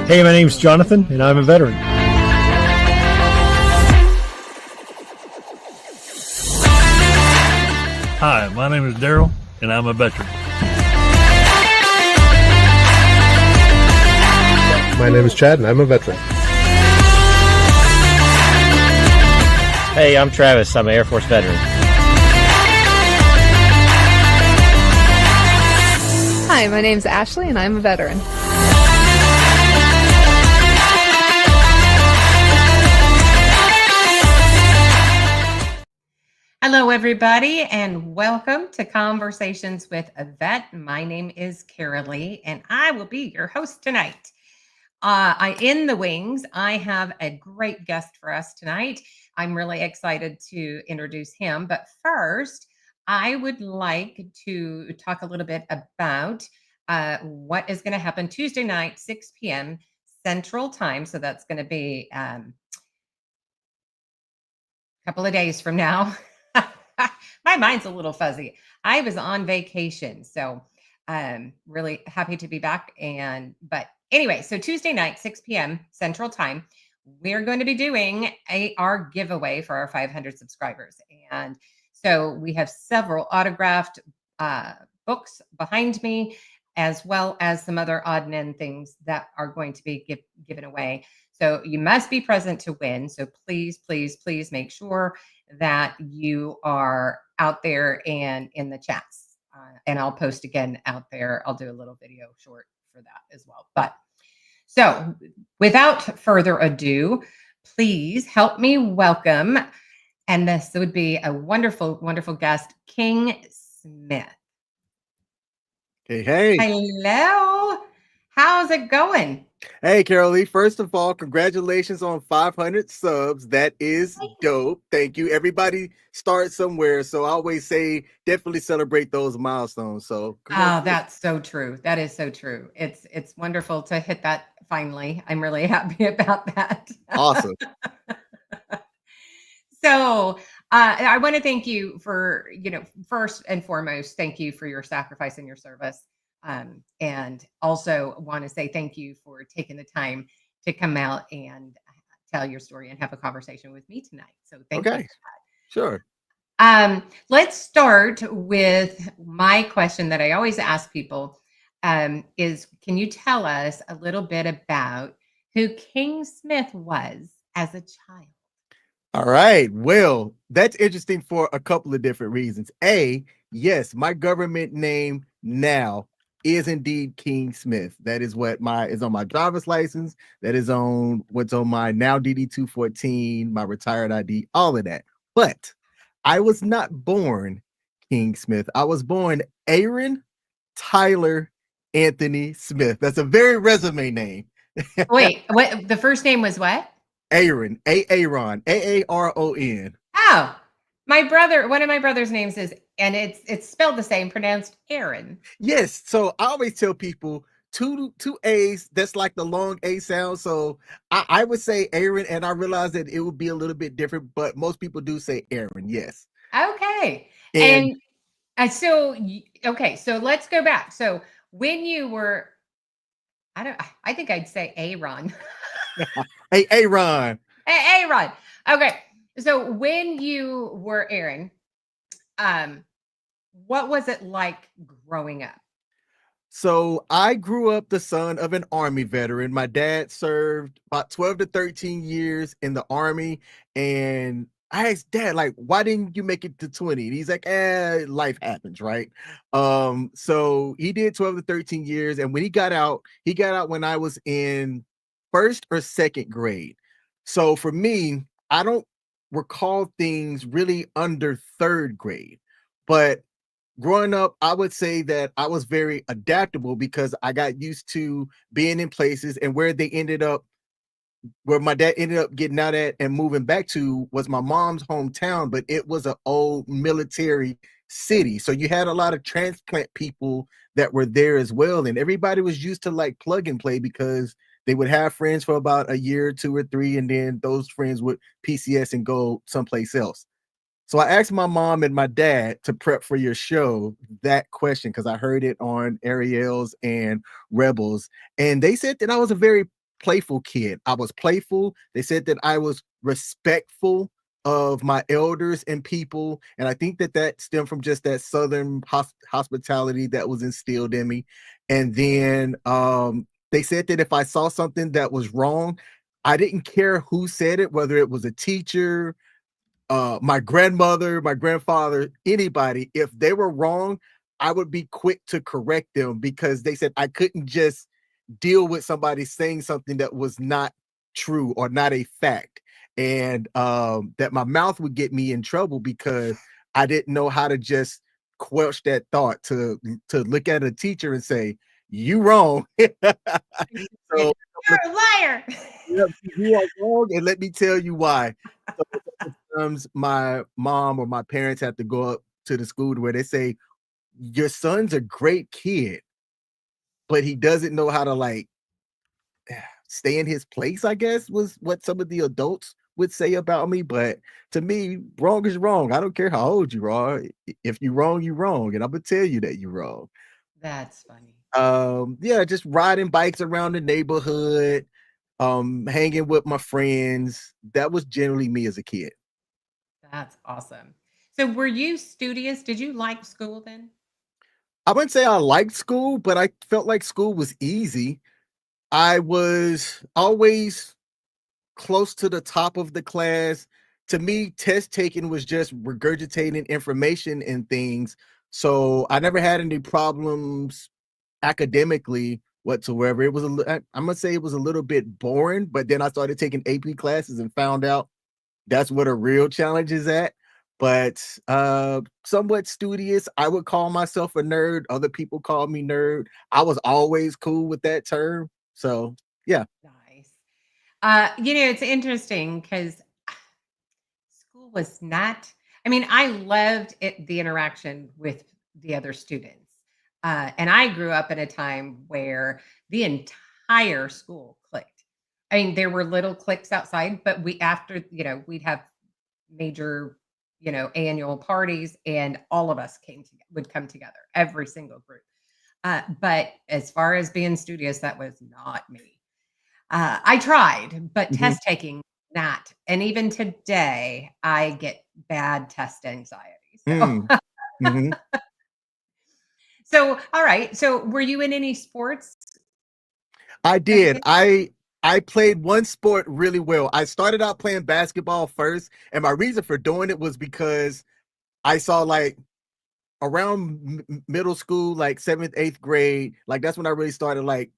Hey, my name's Jonathan, and I'm a veteran. Hi, my name is Daryl, and I'm a veteran. My name is Chad, and I'm a veteran. Hey, I'm Travis. I'm an Air Force veteran. Hi, my name's Ashley, and I'm a veteran. Hello, everybody, and welcome to Conversations with a Vet. My name is Carolee, and I will be your host tonight. In the wings, I have a great guest for us tonight. I'm really excited to introduce him. But first, I would like to talk a little bit about what is going to happen Tuesday night, 6 p.m. Central Time. So that's going to be a couple of days from now. My mind's a little fuzzy. I was on vacation, so really happy to be back. But anyway, so Tuesday night, 6 p.m. Central Time, we're going to be doing our giveaway for our 500 subscribers. And so we have several autographed books behind me, as well as some other odd and end things that are going to be given away. So you must be present to win. So please, please, please make sure that you are out there and in the chats. And I'll post again out there. I'll do a little video short for that as well. But so without further ado, please help me welcome, and this would be a wonderful, wonderful guest, King Smith. Hey. Hello. How's it going? Hey, Carolee. First of all, congratulations on 500 subs. That is dope. Thank you. Everybody starts somewhere. So I always say definitely celebrate those milestones. So that's so true. That is so true. It's wonderful to hit that finally. I'm really happy about that. Awesome. So I want to thank you for, first and foremost, thank you for your sacrifice and your service. And also want to say thank you for taking the time to come out and tell your story and have a conversation with me tonight. So thank you for that. Sure. Let's start with my question that I always ask people is, can you tell us a little bit about who King Smith was as a child? All right. Well, that's interesting for a couple of different reasons. Yes, my government name now is indeed King Smith. That is what is on my driver's license. That is on what's on my now DD-214, my retired ID, all of that. But I was not born King Smith. I was born Aaron Tyler Anthony Smith. That's a very resume name. Wait, what? The first name was what? Aaron, Aaron, Aaron. Oh, one of my brother's names is, and it's spelled the same, pronounced Aaron. Yes. So I always tell people two A's, that's like the long A sound. So I would say Aaron, and I realize that it would be a little bit different, but most people do say Aaron. Yes. Okay. So let's go back. So when you were, I think I'd say Aaron. Hey, Aaron. Hey, Aaron. Okay. So when you were Aaron, what was it like growing up? So I grew up the son of an Army veteran. My dad served about 12 to 13 years in the Army. And I asked Dad, like, why didn't you make it to 20? And he's like, life happens, right? So he did 12 to 13 years. And when he got out when I was in first or second grade. So for me, I don't recall things really under third grade, but growing up, I would say that I was very adaptable because I got used to being in places, and where my dad ended up getting out at and moving back to was my mom's hometown, but it was an old military city. So you had a lot of transplant people that were there as well. And everybody was used to like plug and play because they would have friends for about a year, 2 or 3, and then those friends would PCS and go someplace else. So I asked my mom and my dad to prep for your show that question because I heard it on Ariel's and Rebels, and they said that I was a very playful kid. I was playful. They said that I was respectful of my elders and people, and I think that that stemmed from just that Southern hospitality that was instilled in me. And then they said that if I saw something that was wrong, I didn't care who said it, whether it was a teacher, my grandmother, my grandfather, anybody. If they were wrong, I would be quick to correct them because they said I couldn't just deal with somebody saying something that was not true or not a fact, and that my mouth would get me in trouble because I didn't know how to just quelch that thought to look at a teacher and say you wrong. So You're a liar. yep, you are wrong, and let me tell you why. So sometimes my mom or my parents have to go up to the school where they say, "Your son's a great kid, but he doesn't know how to like stay in his place," I guess was what some of the adults would say about me. But to me, wrong is wrong. I don't care how old you are. If you're wrong, you're wrong, and I'm gonna tell you that you're wrong. That's funny. Yeah, just riding bikes around the neighborhood, hanging with my friends. That was generally me as a kid. That's awesome. So were you studious? Did you like school then? I wouldn't say I liked school, but I felt like school was easy. I was always close to the top of the class. To me, test taking was just regurgitating information and things. So I never had any problems academically whatsoever. It was I'm gonna say it was a little bit boring, but then I started taking AP classes and found out that's what a real challenge is at. But somewhat studious. I would call myself a nerd. Other people call me nerd. I was always cool with that term. So yeah. Nice. It's interesting because school was not, I mean, I loved it, the interaction with the other students. And I grew up in a time where the entire school clicked. I mean, there were little cliques outside, but after, we'd have major, annual parties and all of us would come together, every single group. But as far as being studious, that was not me. I tried, but Mhm. test taking, not. And even today, I get bad test anxiety. So, Mm. Mhm. so all right. So, were you in any sports I as a did. kid? I played one sport really well. I started out playing basketball first, and my reason for doing it was because I saw like around middle school, like seventh, eighth grade, like that's when I really started like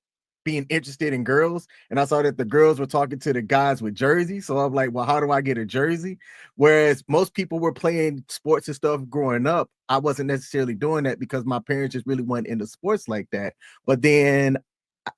being interested in girls. And I saw that the girls were talking to the guys with jerseys. So I'm like, well, how do I get a jersey? Whereas most people were playing sports and stuff growing up. I wasn't necessarily doing that because my parents just really weren't into sports like that. But then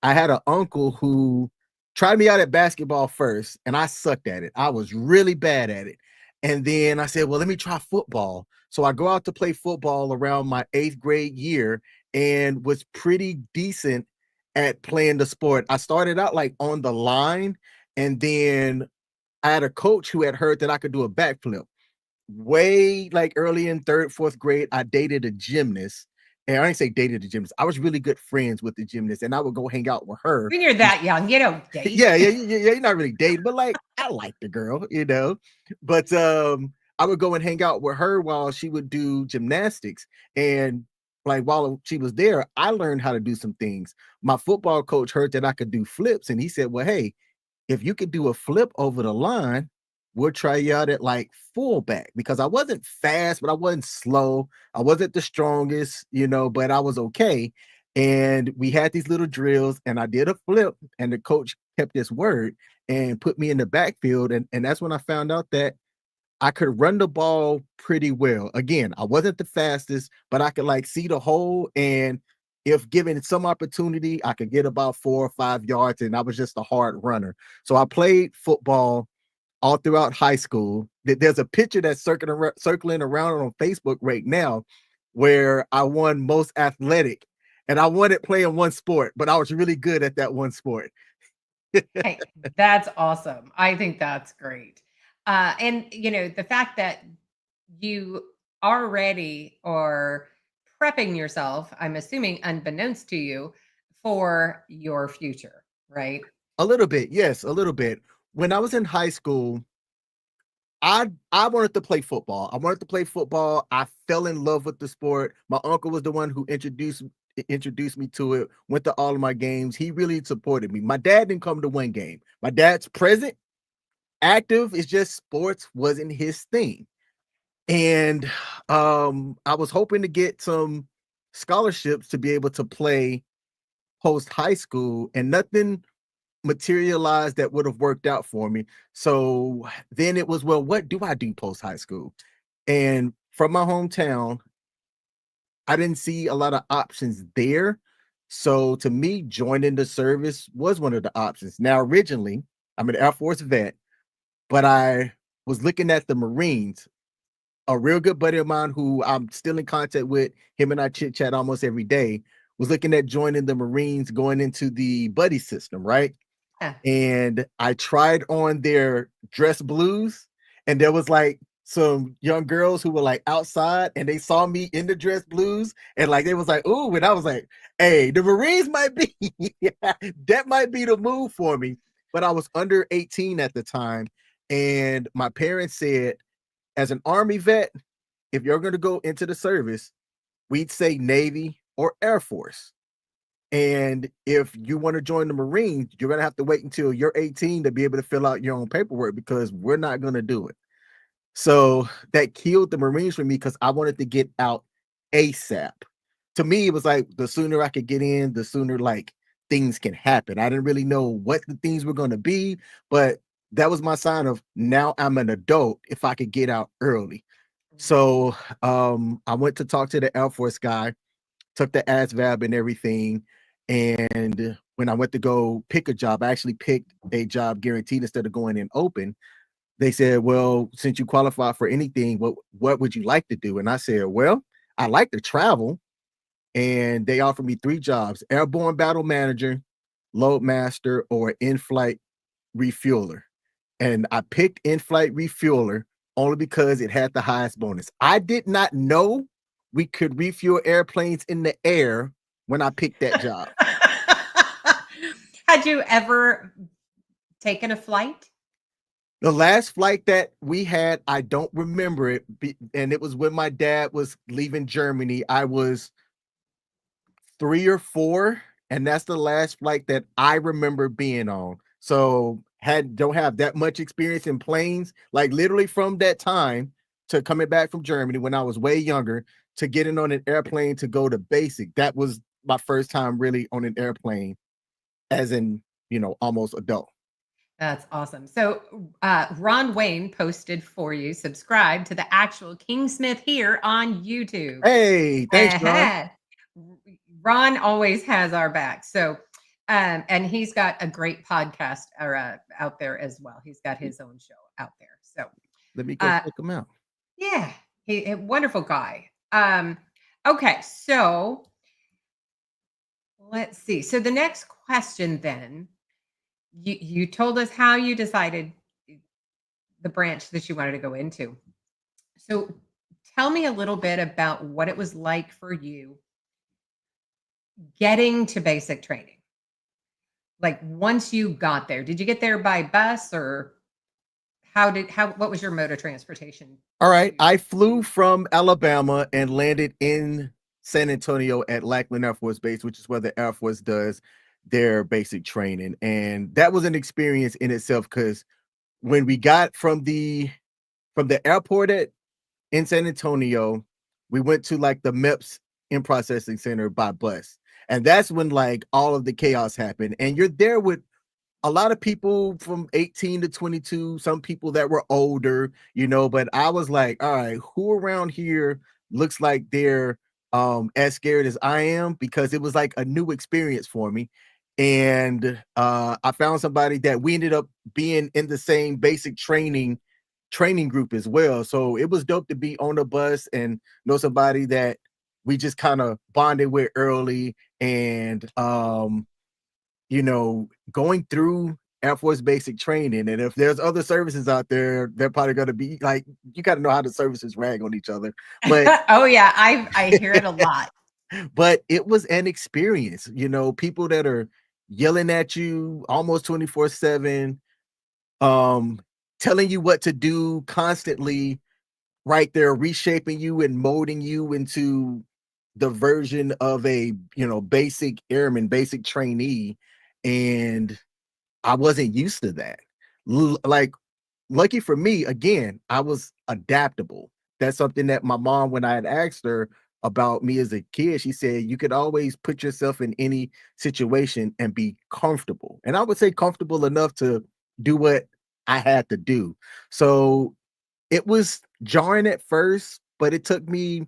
I had an uncle who tried me out at basketball first, and I sucked at it. I was really bad at it. And then I said, well, let me try football. So I go out to play football around my eighth grade year and was pretty decent at playing the sport. I started out like on the line, and then I had a coach who had heard that I could do a backflip. Way like early in third, fourth grade, I dated a gymnast. And I didn't say dated a gymnast. I was really good friends with the gymnast, and I would go hang out with her. When you're that young, you don't date. Yeah, you're not really dating, but like I like the girl. But I would go and hang out with her while she would do gymnastics. And like while she was there, I learned how to do some things. My football coach heard that I could do flips, and he said, well, hey, if you could do a flip over the line, we'll try you out at like fullback, because I wasn't fast, but I wasn't slow. I wasn't the strongest, but I was okay. And we had these little drills, and I did a flip, and the coach kept his word and put me in the backfield. And that's when I found out that I could run the ball pretty well. Again, I wasn't the fastest, but I could like see the hole. And if given some opportunity, I could get about 4 or 5 yards, and I was just a hard runner. So I played football all throughout high school. There's a picture that's circling around on Facebook right now where I won most athletic, and I won it playing one sport, but I was really good at that one sport. Hey, that's awesome. I think that's great. And the fact that you already are prepping yourself, I'm assuming unbeknownst to you, for your future, right? A little bit, yes, a little bit. When I was in high school, I wanted to play football. I wanted to play football. I fell in love with the sport. My uncle was the one who introduced me to it. Went to all of my games. He really supported me. My dad didn't come to one game. My dad's present, active. It's just sports wasn't his thing. And I was hoping to get some scholarships to be able to play post high school, and nothing materialized that would have worked out for me. So then it was, well, what do I do post high school? And from my hometown, I didn't see a lot of options there. So to me, joining the service was one of the options. Now, originally, I'm an Air Force vet, but I was looking at the Marines. A real good buddy of mine who I'm still in contact with, him and I chit chat almost every day, was looking at joining the Marines, going into the buddy system, right? Yeah. And I tried on their dress blues, and there was like some young girls who were like outside, and they saw me in the dress blues, and like they was like, "Ooh," and I was like, "Hey, the Marines might be that might be the move for me." But I was under 18 at the time, and my parents said, as an Army vet, if you're going to go into the service, we'd say Navy or Air Force. And if you want to join the Marines, you're going to have to wait until you're 18 to be able to fill out your own paperwork, because we're not going to do it. So that killed the Marines for me, because I wanted to get out ASAP. To me, it was like the sooner I could get in, the sooner like things can happen. I didn't really know what the things were going to be, but that was my sign of, now I'm an adult if I could get out early. So I went to talk to the Air Force guy, took the ASVAB and everything. And when I went to go pick a job, I actually picked a job guaranteed instead of going in open. They said, well, since you qualify for anything, what would you like to do? And I said, well, I like to travel. And they offered me 3 jobs: airborne battle manager, load master, or in-flight refueler. And I picked in-flight refueler only because it had the highest bonus. I did not know we could refuel airplanes in the air when I picked that job. Had you ever taken a flight? The last flight that we had, I don't remember it, and it was when my dad was leaving Germany. I was 3 or 4, and that's the last flight that I remember being on. So don't have that much experience in planes, like literally from that time to coming back from Germany when I was way younger, to getting on an airplane to go to basic. That was my first time really on an airplane, as in, almost adult. That's awesome. So Ron Wayne posted for you, subscribe to the actual King Smith here on YouTube. Hey, thanks, Ron. Ron always has our back. So and he's got a great podcast out there as well. He's got his own show out there. So let me go check him out. Yeah, he a wonderful guy. Okay, so let's see. So the next question then, you told us how you decided the branch that you wanted to go into. So tell me a little bit about what it was like for you getting to basic training. Like once you got there, did you get there by bus, or what was your mode of transportation? All right. I flew from Alabama and landed in San Antonio at Lackland Air Force Base, which is where the Air Force does their basic training. And that was an experience in itself, because when we got from the airport in San Antonio, we went to like the MEPS in processing center by bus. And that's when like all of the chaos happened. And you're there with a lot of people from 18 to 22, some people that were older, but I was like, all right, who around here looks like they're as scared as I am? Because it was like a new experience for me. And I found somebody that we ended up being in the same basic training group as well. So it was dope to be on the bus and know somebody that we just kind of bonded with early. And going through Air Force basic training, and if there's other services out there, they're probably going to be like, you got to know how the services rag on each other. But oh yeah, I hear it a lot. But it was an experience. People that are yelling at you almost 24/7, telling you what to do constantly, right there, reshaping you and molding you into the version of a, basic airman, basic trainee. And I wasn't used to that. Like, lucky for me, again, I was adaptable. That's something that my mom, when I had asked her about me as a kid, she said, you could always put yourself in any situation and be comfortable. And I would say comfortable enough to do what I had to do. So it was jarring at first, but it took me,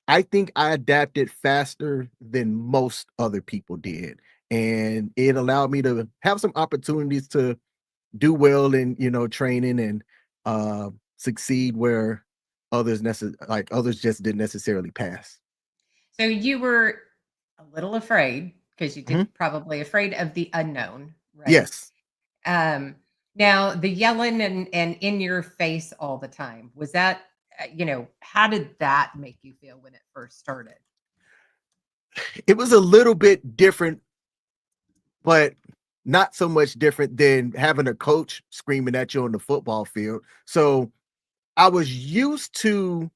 I think I adapted faster than most other people did. And it allowed me to have some opportunities to do well in, training and succeed where others just didn't necessarily pass. So you were a little afraid because you Mhm. did probably afraid of the unknown, right? Yes. Now the yelling and in your face all the time, was that, how did that make you feel when it first started? It was a little bit different, but not so much different than having a coach screaming at you on the football field. So I was used to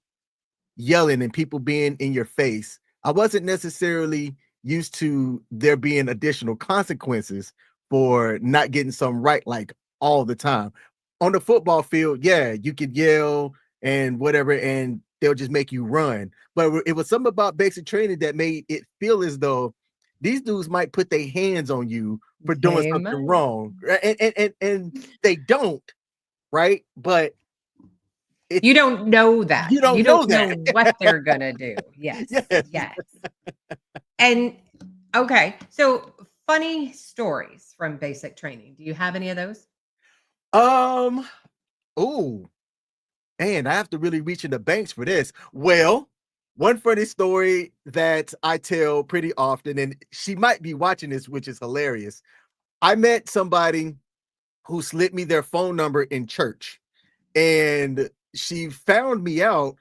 yelling and people being in your face. I wasn't necessarily used to there being additional consequences for not getting something right, like all the time. On the football field, yeah, you could yell and whatever, and they'll just make you run. But it was something about basic training that made it feel as though these dudes might put their hands on you for doing They something might. wrong. And they don't, right? But it's You don't know that. you don't You know don't that. know what they're gonna do. Yes. Yes. Yes. And okay, so funny stories from basic training. Do you have any of those? Um, oh, and I have to really reach in the banks for this. Well, one funny story that I tell pretty often, and she might be watching this, which is hilarious. I met somebody who slipped me their phone number in church, and she found me out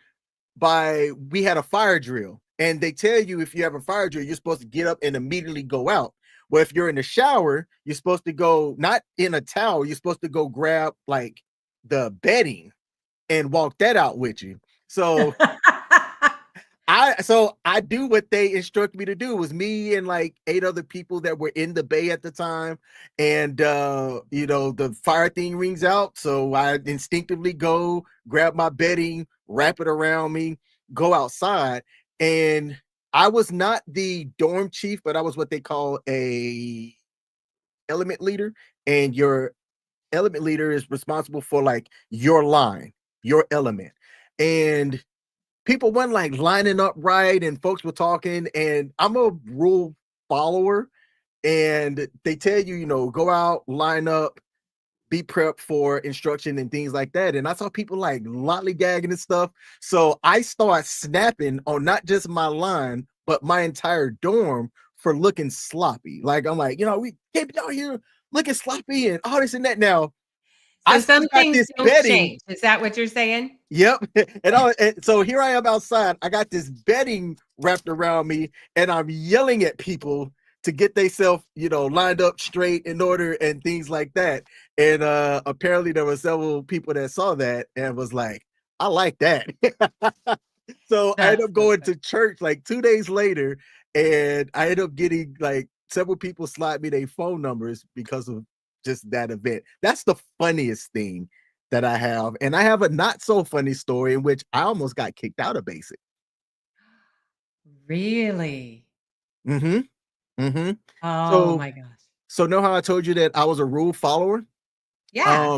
by we had a fire drill. And they tell you if you have a fire drill, you're supposed to get up and immediately go out. Well, if you're in the shower, you're supposed to go not in a towel, you're supposed to go grab like the bedding and walk that out with you. So I do what they instruct me to do. It was me and like 8 other people that were in the bay at the time. And the fire thing rings out. So I instinctively go grab my bedding, wrap it around me, go outside. And I was not the dorm chief, but I was what they call a element leader. And your element leader is responsible for like your line, your element. And people weren't like lining up right, and folks were talking, and I'm a rule follower. And they tell you, go out, line up, be prepped for instruction and things like that. And I saw people like lollygagging and stuff. So I start snapping on not just my line, but my entire dorm for looking sloppy. Like I'm like, we can't be out here looking sloppy and all this and that. Now So I still some got things this don't bedding. change. Is that what you're saying? Yep. And so here I am outside. I got this bedding wrapped around me, and I'm yelling at people to get themselves, lined up straight in order and things like that. And apparently there were several people that saw that and was like, I like that. So I ended That's up going so to church like 2 days later, and I ended up getting like several people slide me their phone numbers because of just that event. That's the funniest thing that I have. And I have a not so funny story in which I almost got kicked out of basic. really? Mm-hmm. Mm-hmm. Oh So my gosh. so know how I told you that I was a rule follower? Yeah.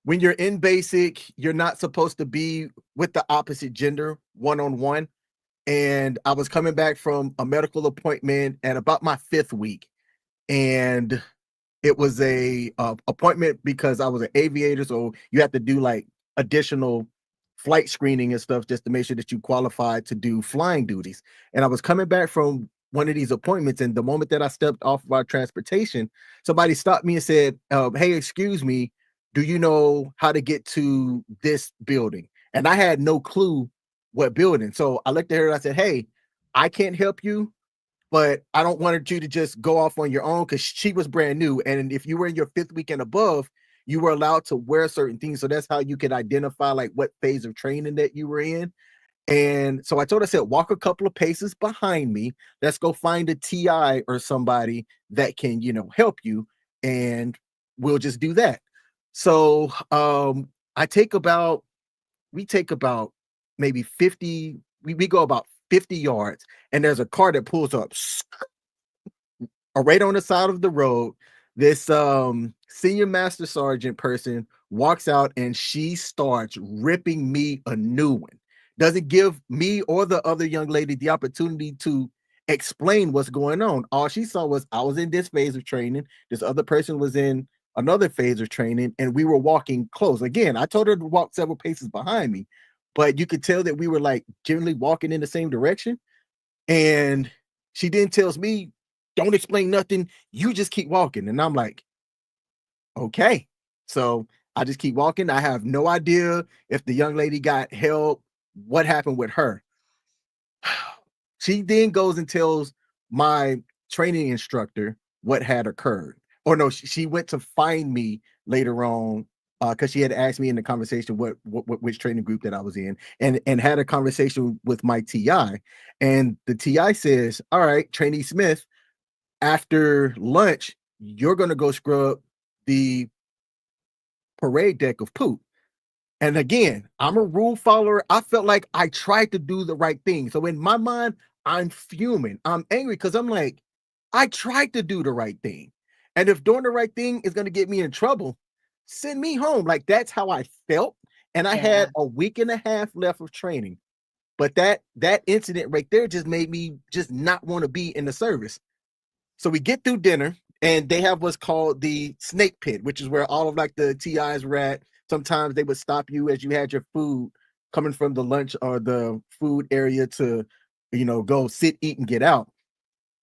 When you're in basic, you're not supposed to be with the opposite gender one-on-one. And I was coming back from a medical appointment at about my 5th week. And it was a appointment because I was an aviator, so you have to do like additional flight screening and stuff just to make sure that you qualified to do flying duties. And I was coming back from one of these appointments, and the moment that I stepped off of our transportation, somebody stopped me and said, "Hey, excuse me, do you know how to get to this building?" And I had no clue what building. So I looked at her and I said, "Hey, I can't help you, but I don't want you to just go off on your own because she was brand new. And if you were in your 5th week and above, you were allowed to wear certain things. So that's how you could identify like what phase of training that you were in. And so I told her, I said, walk a couple of paces behind me. Let's go find a TI or somebody that can, help you. And we'll just do that. So we take about maybe 50, we go about 50 yards, and there's a car that pulls up right on the side of the road. This senior master sergeant person walks out and she starts ripping me a new one. Doesn't give me or the other young lady the opportunity to explain what's going on. All she saw was I was in this phase of training, this other person was in another phase of training, and we were walking close. Again, I told her to walk several paces behind me, but you could tell that we were like generally walking in the same direction. And she then tells me, don't explain nothing, you just keep walking. And I'm like, okay. So I just keep walking. I have no idea if the young lady got help, what happened with her. She then goes and tells my training instructor what had occurred. Or no, she went to find me later on because she had asked me in the conversation which training group that I was in, and had a conversation with my TI. And the TI says, all right, Trainee Smith, after lunch, you're going to go scrub the parade deck of poop. And again, I'm a rule follower. I felt like I tried to do the right thing. So in my mind, I'm fuming. I'm angry because I'm like, I tried to do the right thing. And if doing the right thing is going to get me in trouble, send me home. Like, that's how I felt. And I had a week and a half left of training. But that incident right there just made me just not want to be in the service. So we get through dinner, and they have what's called the snake pit, which is where all of like the TIs were at. Sometimes they would stop you as you had your food coming from the lunch or the food area to, go sit, eat, and get out.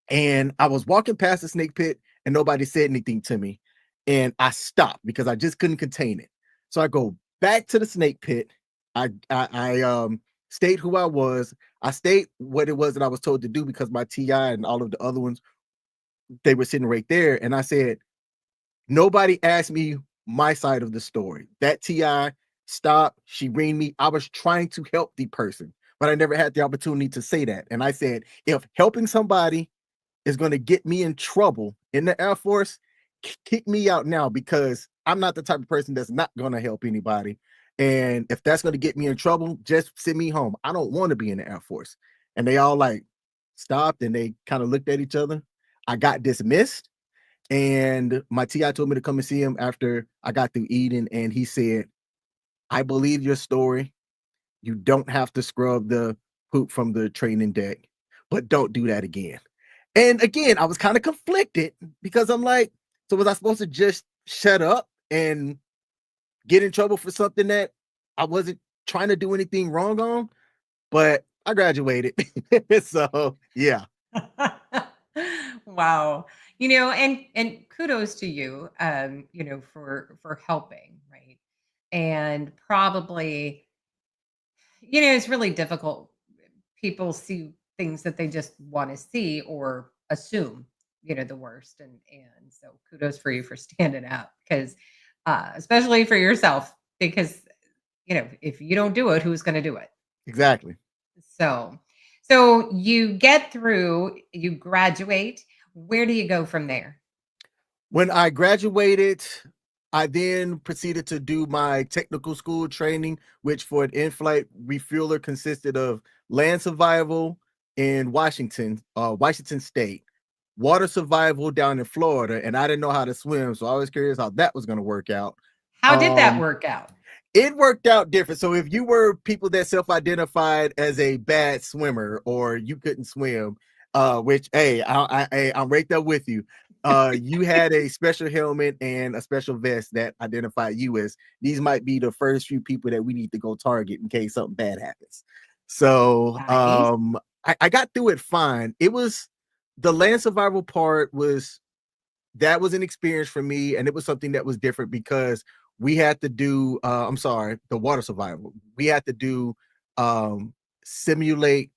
And I was walking past the snake pit and nobody said anything to me. And I stopped because I just couldn't contain it. So I go back to the snake pit. I stayed who I was. I stayed what it was that I was told to do because my TI and all of the other ones, they were sitting right there. And I said, nobody asked me my side of the story. That TI stopped. She ringed me. I was trying to help the person, but I never had the opportunity to say that. And I said, if helping somebody is going to get me in trouble in the Air Force, kick me out now, because I'm not the type of person that's not going to help anybody. And if that's going to get me in trouble, just send me home. I don't want to be in the Air Force. And they all like stopped and they kind of looked at each other. I got dismissed. And my TI told me to come and see him after I got through eating. And he said, I believe your story. You don't have to scrub the poop from the training deck, but don't do that again. And again, I was kind of conflicted because I'm like, so was I supposed to just shut up and get in trouble for something that I wasn't trying to do anything wrong on? But I graduated. So yeah. Wow. And kudos to you, for helping, right? And probably, it's really difficult. People see things that they just want to see or assume, the worst. And so kudos for you for standing out, because especially for yourself, because, if you don't do it, who's going to do it? Exactly. So you get through, you graduate. Where do you go from there? When I graduated, I then proceeded to do my technical school training, which for an in-flight refueler consisted of land survival in Washington State, water survival down in Florida, and I didn't know how to swim, so I was curious how that was going to work out. How did that work out? It worked out different. So if you were people that self-identified as a bad swimmer or you couldn't swim, which, hey, I'm right there with you. You had a special helmet and a special vest that identified you as these might be the first few people that we need to go target in case something bad happens. So Nice. I got through it fine. It was the land survival part was an experience for me, and it was something that was different because we had to do the water survival. We had to do simulate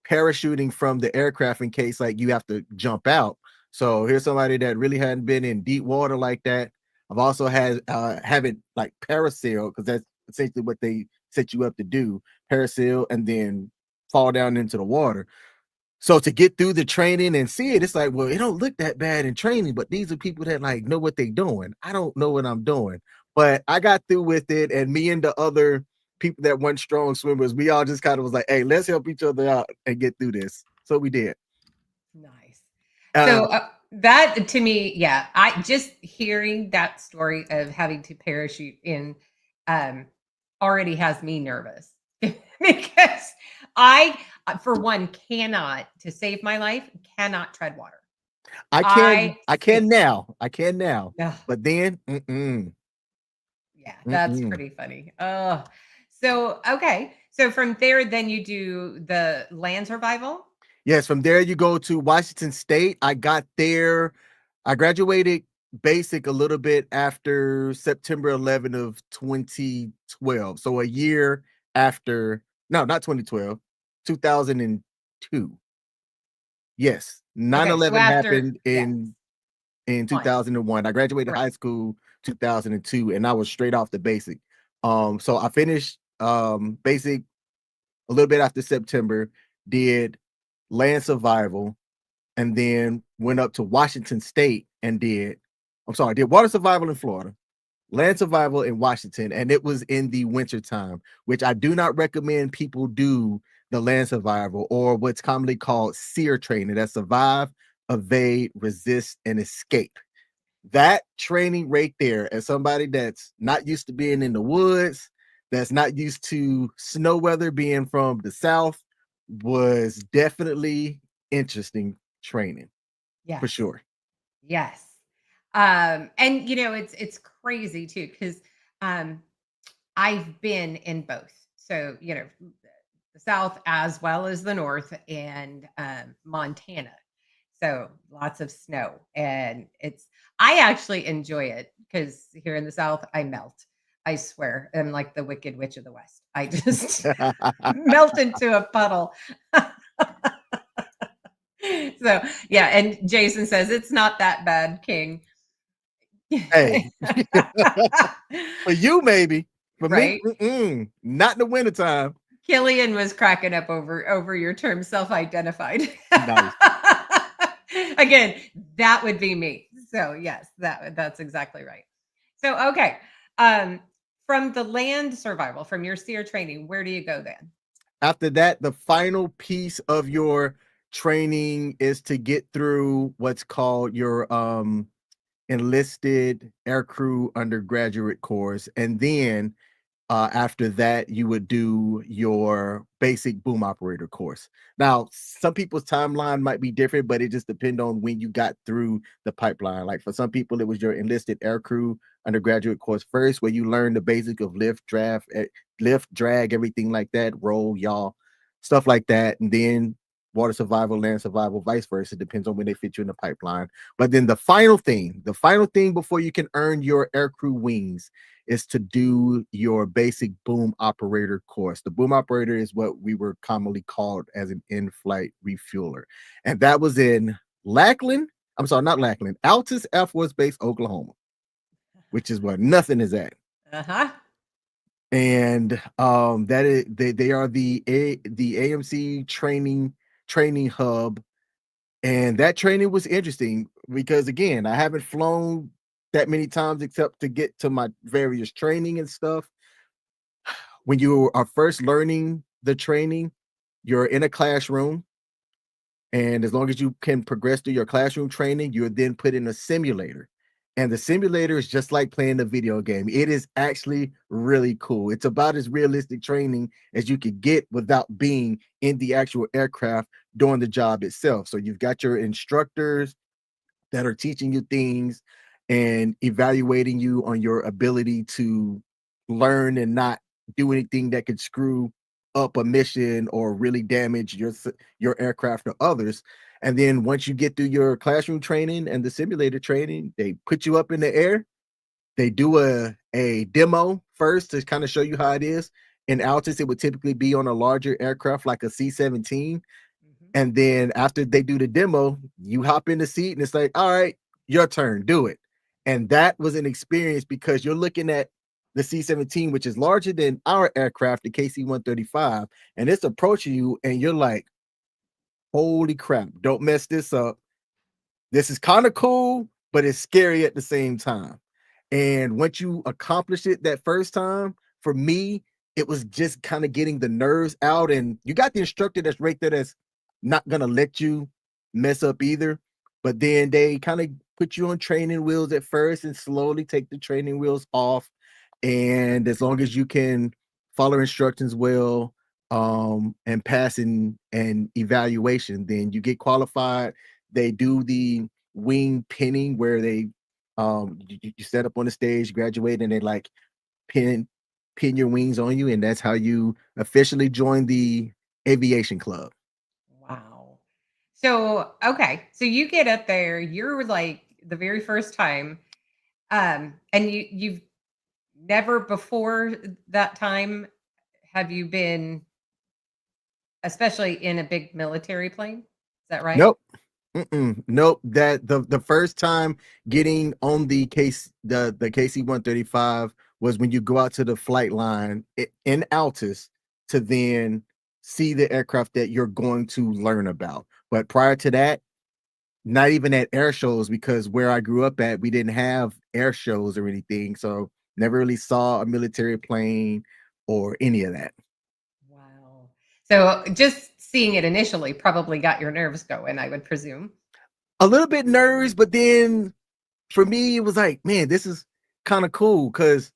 parachuting from the aircraft in case like you have to jump out. So here's somebody that really hadn't been in deep water like that. I've also had haven't like parasail, because that's essentially what they set you up to do, parasail and then fall down into the water. So to get through the training and see it, it's like, well, it don't look that bad in training, but these are people that like know what they're doing. I don't know what I'm doing, but I got through with it. And me and the other people that weren't strong swimmers, we all just kind of was like, hey, let's help each other out and get through this. So we did. Nice. So that to me, yeah, I just hearing that story of having to parachute in already has me nervous because I, for one, cannot, to save my life, cannot tread water. I can think- now, Ugh, but then, yeah, that's Mm-mm. pretty funny. So okay, so from there, then you do the land survival. Yes, from there you go to Washington State. I got there. I graduated basic a little bit after September 11 of 2012. So a year after, no, not 2012, 2002. Yes, 9/11 after- happened in 2001. I graduated Correct. high school 2002, and I was straight off the basic. So I finished basic a little bit after September, did land survival, and then went up to Washington State and did water survival in Florida, land survival in Washington, and it was in the winter time, which I do not recommend people do the land survival, or what's commonly called SEER training. That's survive, evade, resist, and escape. That training right there, as somebody that's not used to being in the woods, that's not used to snow weather, being from the South, was definitely interesting training Yeah. for sure. Yes. And you know, it's crazy too, because I've been in both. So, you know, the South as well as the North and Montana. So lots of snow. And I actually enjoy it because here in the South, I melt. I swear. I'm like the Wicked Witch of the West. I just melt into a puddle. So yeah, and Jason says it's not that bad, King. Hey, for you maybe, for Right? me, not in the wintertime. Killian was cracking up over your term self-identified. Nice. Again, that would be me. So yes, that's exactly right. So okay. From the land survival, from your SEER training, where do you go then? After that, the final piece of your training is to get through what's called your enlisted aircrew undergraduate course, and then after that you would do your basic boom operator course. Now some people's timeline might be different, but it just depends on when you got through the pipeline. Like for some people it was your enlisted aircrew undergraduate course first, where you learn the basic of lift, drag, everything like that, roll, yaw, stuff like that, and then water survival, land survival, vice versa. It depends on when they fit you in the pipeline. But then the final thing before you can earn your aircrew wings is to do your basic boom operator course. The boom operator is what we were commonly called as an in-flight refueler. And that was in Lackland. I'm sorry, not Lackland, Altus Air Force Base, Oklahoma, which is where nothing is at. Uh-huh. And that is they are the AMC training hub. And that training was interesting because, again, I haven't flown that many times except to get to my various training and stuff. When you are first learning the training, you're in a classroom, and as long as you can progress through your classroom training, you're then put in a simulator. And the simulator is just like playing a video game. It is actually really cool. It's about as realistic training as you could get without being in the actual aircraft doing the job itself. So you've got your instructors that are teaching you things and evaluating you on your ability to learn and not do anything that could screw up a mission or really damage your aircraft or others. And then once you get through your classroom training and the simulator training, they put you up in the air. They do a demo first to kind of show you how it is. In Altus, it would typically be on a larger aircraft like a C-17. And then after they do the demo, you hop in the seat and it's like, all right, your turn, do it. And that was an experience because you're looking at the C-17, which is larger than our aircraft, the KC-135, and it's approaching you, and you're like, holy crap, don't mess this up. This is kind of cool, but it's scary at the same time. And once you accomplish it that first time, for me, it was just kind of getting the nerves out. And you got the instructor that's right there that's not gonna let you mess up either. But then they kind of put you on training wheels at first and slowly take the training wheels off. And as long as you can follow instructions well, and passing an evaluation, then you get qualified. They do the wing pinning where they you set up on the stage, graduate, and they like pin your wings on you, and that's how you officially join the aviation club. Wow. So, okay. So you get up there, you're like the very first time, and you've never before that time have you been, especially in a big military plane? Is that right? Nope. Nope. That the first time getting on the KC-135 was when you go out to the flight line in Altus to then see the aircraft that you're going to learn about. But prior to that, not even at air shows, because where I grew up at, we didn't have air shows or anything. So never really saw a military plane or any of that. Wow. So just seeing it initially probably got your nerves going, I would presume. A little bit nervous, but then for me, it was like, man, this is kind of cool because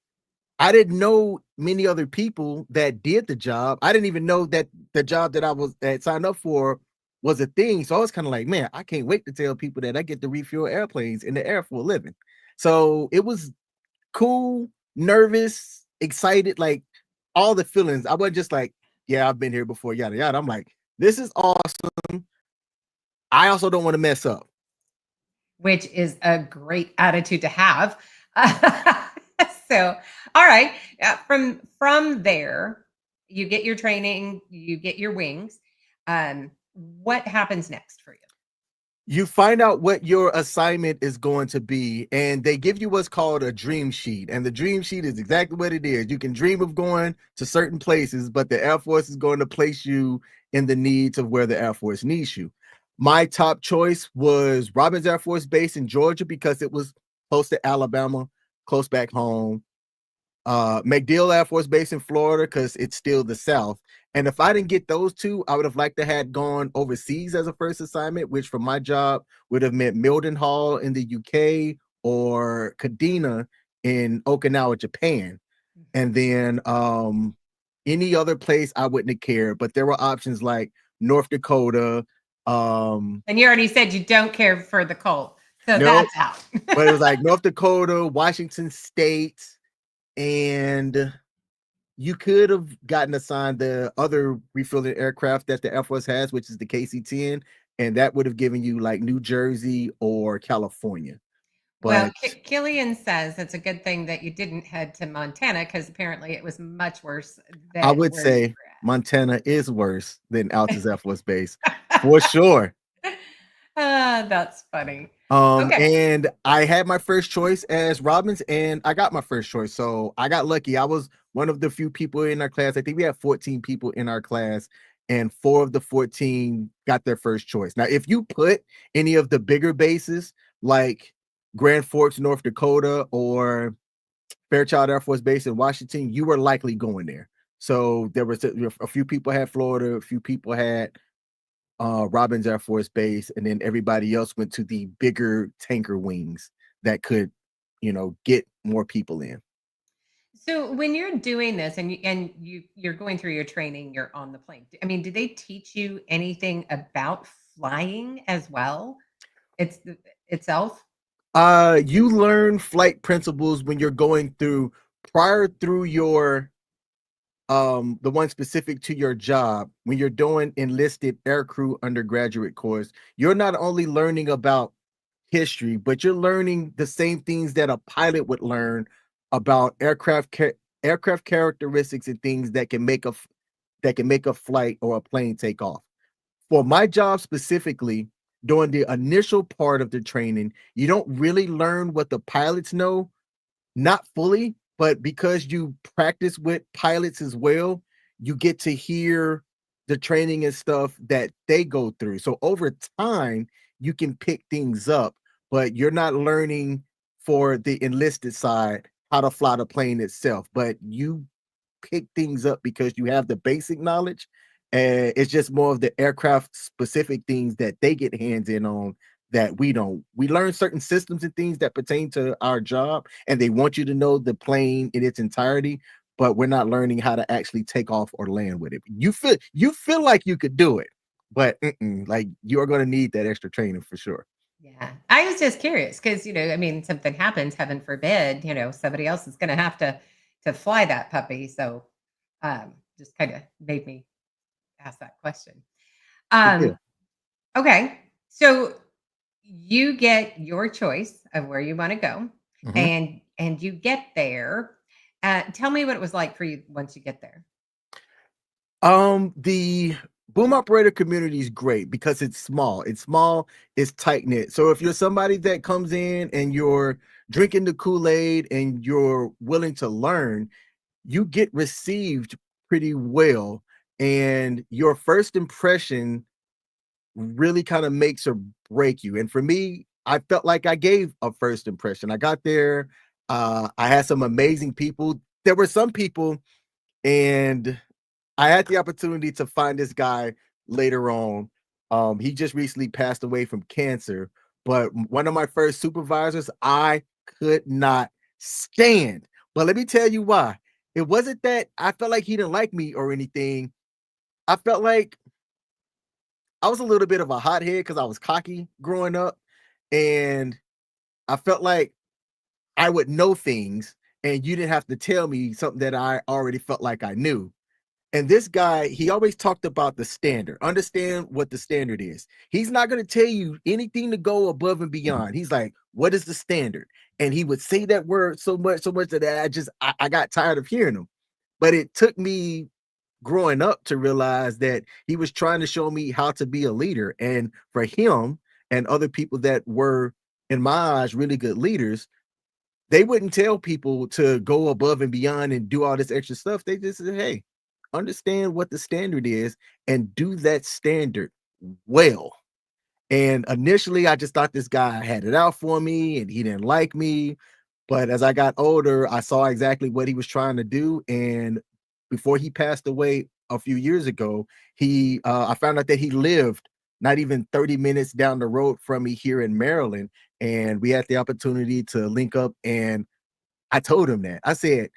I didn't know many other people that did the job. I didn't even know that the job that I signed up for was a thing. So I was kind of like, man, I can't wait to tell people that I get to refuel airplanes in the air for a living. So it was cool, nervous, excited, like all the feelings. I wasn't just like, yeah, I've been here before, yada yada. I'm like, this is awesome. I also don't want to mess up. Which is a great attitude to have. So, all right. From there, you get your training, you get your wings. What happens next for you? You find out what your assignment is going to be, and they give you what's called a dream sheet. And the dream sheet is exactly what it is. You can dream of going to certain places, but the Air Force is going to place you in the needs of where the Air Force needs you. My top choice was Robins Air Force Base in Georgia because it was close to Alabama, close back home. MacDill Air Force Base in Florida because it's still the South. And if I didn't get those two, I would have liked to had gone overseas as a first assignment, which for my job would have meant Mildenhall in the UK or Kadena in Okinawa, Japan. And then any other place I wouldn't have cared, but there were options like North Dakota. And you already said you don't care for the cold, so Nope. that's out. But it was like North Dakota, Washington State, and you could have gotten assigned the other refueling aircraft that the Air Force has, which is the KC-10, and that would have given you like New Jersey or California. Well, But Killian says it's a good thing that you didn't head to Montana because apparently it was much worse than I would where you say were at. Montana is worse than Altus Air Force Base for sure. That's funny. Okay. And I had my first choice as Robins, and I got my first choice. So I got lucky. I was one of the few people in our class. I think we had 14 people in our class, and 4 of the 14 got their first choice. Now, if you put any of the bigger bases like Grand Forks, North Dakota, or Fairchild Air Force Base in Washington, you were likely going there. So there was a few people had Florida, a few people had Robins Air Force Base, and then everybody else went to the bigger tanker wings that could, get more people in. So when you're doing this and you're going through your training, you're on the plane. I mean, did they teach you anything about flying as well? Itself? You learn flight principles when you're going through your the one specific to your job. When you're doing enlisted aircrew undergraduate course, you're not only learning about history, but you're learning the same things that a pilot would learn about aircraft characteristics and things that can make a flight or a plane take off. for my job specifically, during the initial part of the training, you don't really learn what the pilots know, not fully, but because you practice with pilots as well, you get to hear the training and stuff that they go through. So over time, you can pick things up, but you're not learning for the enlisted side how to fly the plane itself, but you pick things up because you have the basic knowledge. And it's just more of the aircraft specific things that they get hands in on that we don't. We learn certain systems and things that pertain to our job, and they want you to know the plane in its entirety, but we're not learning how to actually take off or land with it. You feel like you could do it, but like you are going to need that extra training for sure. Yeah. I was just curious because, I mean, something happens, heaven forbid, somebody else is going to have to fly that puppy. So, just kind of made me ask that question. Yeah. Um, okay. So you get your choice of where you want to go Mhm. and you get there. Tell me what it was like for you once you get there. The boom operator community is great because it's small. It's small, it's tight knit. So if you're somebody that comes in and you're drinking the Kool-Aid and you're willing to learn, you get received pretty well. And your first impression really kind of makes or break you. And for me, I felt like I gave a first impression. I got there, I had some amazing people. There were some people, and I had the opportunity to find this guy later on. He just recently passed away from cancer, but one of my first supervisors, I could not stand. But let me tell you why. It wasn't that I felt like he didn't like me or anything. I felt like I was a little bit of a hothead because I was cocky growing up, and I felt like I would know things, and you didn't have to tell me something that I already felt like I knew. And this guy, he always talked about the standard. Understand what the standard is. He's not going to tell you anything to go above and beyond. He's like, what is the standard? And he would say that word so much that I got tired of hearing him. But it took me growing up to realize that he was trying to show me how to be a leader. And for him and other people that were, in my eyes, really good leaders, they wouldn't tell people to go above and beyond and do all this extra stuff. They just said, hey, understand what the standard is and do that standard well. And initially, I just thought this guy had it out for me and he didn't like me. But as I got older, I saw exactly what he was trying to do. And before he passed away a few years ago, I found out that he lived not even 30 minutes down the road from me here in Maryland. And we had the opportunity to link up. And I told him that. I said,